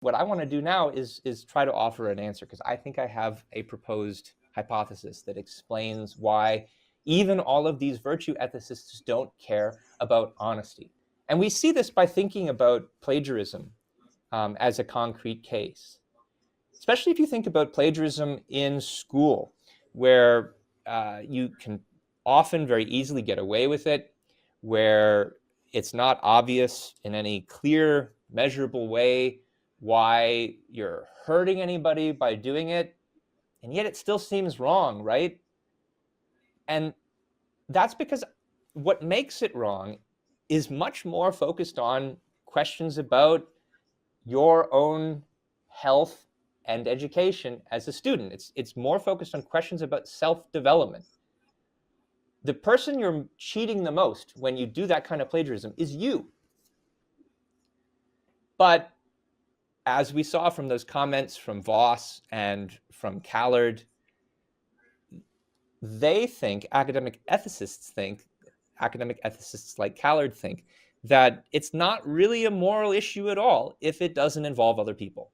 what I want to do now is try to offer an answer, because I think I have a proposed hypothesis that explains why even all of these virtue ethicists don't care about honesty. And we see this by thinking about plagiarism as a concrete case, especially if you think about plagiarism in school, where you can often very easily get away with it, where it's not obvious in any clear, measurable way why you're hurting anybody by doing it, and yet it still seems wrong, right? And that's because what makes it wrong is much more focused on questions about your own health and education as a student. It's more focused on questions about self-development. The person you're cheating the most when you do that kind of plagiarism is you. But as we saw from those comments from Voss and from Callard, they think, academic ethicists like Callard think, that it's not really a moral issue at all if it doesn't involve other people.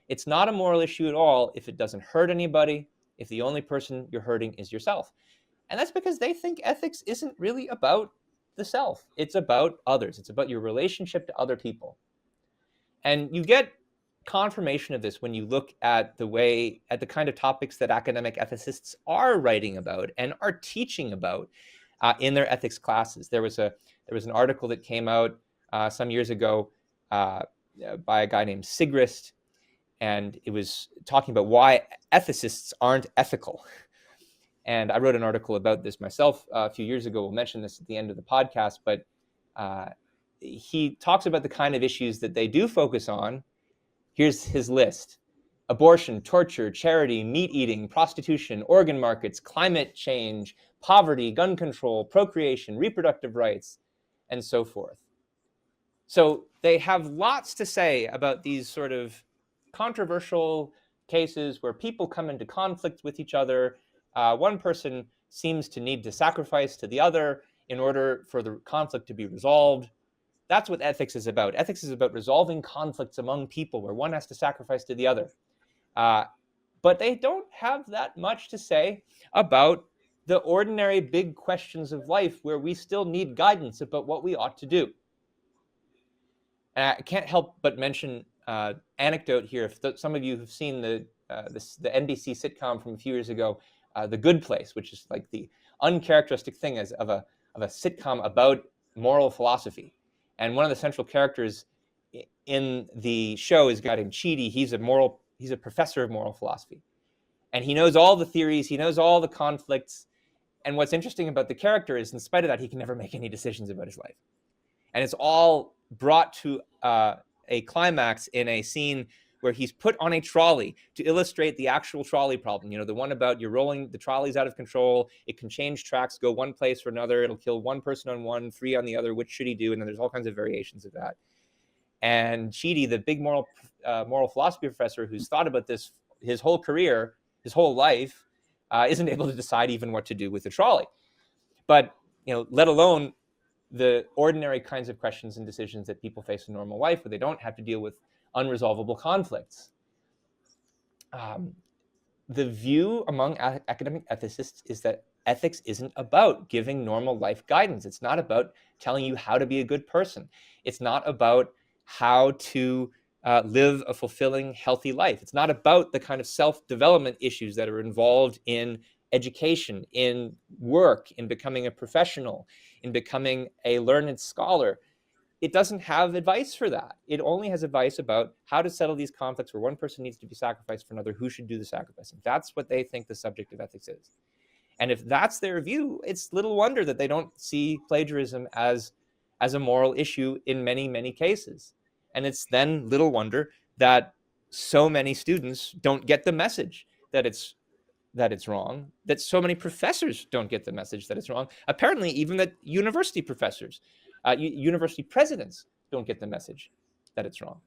It's not a moral issue at all if it doesn't hurt anybody, if the only person you're hurting is yourself. And that's because they think ethics isn't really about the self. It's about others. It's about your relationship to other people. And you get confirmation of this when you look at the kind of topics that academic ethicists are writing about and are teaching about in their ethics classes. There was an article that came out some years ago by a guy named Sigrist, and it was talking about why ethicists aren't ethical. And I wrote an article about this myself a few years ago. We'll mention this at the end of the podcast, but he talks about the kind of issues that they do focus on. Here's his list: abortion, torture, charity, meat eating, prostitution, organ markets, climate change, poverty, gun control, procreation, reproductive rights, and so forth. So they have lots to say about these sort of controversial cases where people come into conflict with each other. One person seems to need to sacrifice to the other in order for the conflict to be resolved. That's what ethics is about. Ethics is about resolving conflicts among people where one has to sacrifice to the other. But they don't have that much to say about the ordinary big questions of life where we still need guidance about what we ought to do. And I can't help but mention anecdote here. If some of you have seen the NBC sitcom from a few years ago, The Good Place, which is like the uncharacteristic thing of a sitcom about moral philosophy. And one of the central characters in the show is a guy named Chidi. He's a professor of moral philosophy. And he knows all the theories, he knows all the conflicts. And what's interesting about the character is, in spite of that, he can never make any decisions about his life. And it's all brought to a climax in a scene where he's put on a trolley to illustrate the actual trolley problem. You know, the one about you're rolling the trolley's out of control. It can change tracks, go one place or another. It'll kill one person on one, three on the other. Which should he do? And then there's all kinds of variations of that. And Chidi, the big moral philosophy professor who's thought about this his whole career, his whole life, isn't able to decide even what to do with the trolley. But, you know, let alone the ordinary kinds of questions and decisions that people face in normal life where they don't have to deal with unresolvable conflicts. The view among academic ethicists is that ethics isn't about giving normal life guidance. It's not about telling you how to be a good person. It's not about how to live a fulfilling, healthy life. It's not about the kind of self-development issues that are involved in education, in work, in becoming a professional, in becoming a learned scholar. It doesn't have advice for that. It only has advice about how to settle these conflicts where one person needs to be sacrificed for another, who should do the sacrificing. That's what they think the subject of ethics is. And if that's their view, it's little wonder that they don't see plagiarism as a moral issue in many, many cases. And it's then little wonder that so many students don't get the message that it's wrong, that so many professors don't get the message that it's wrong. Apparently, even that university professors, university presidents don't get the message that it's wrong.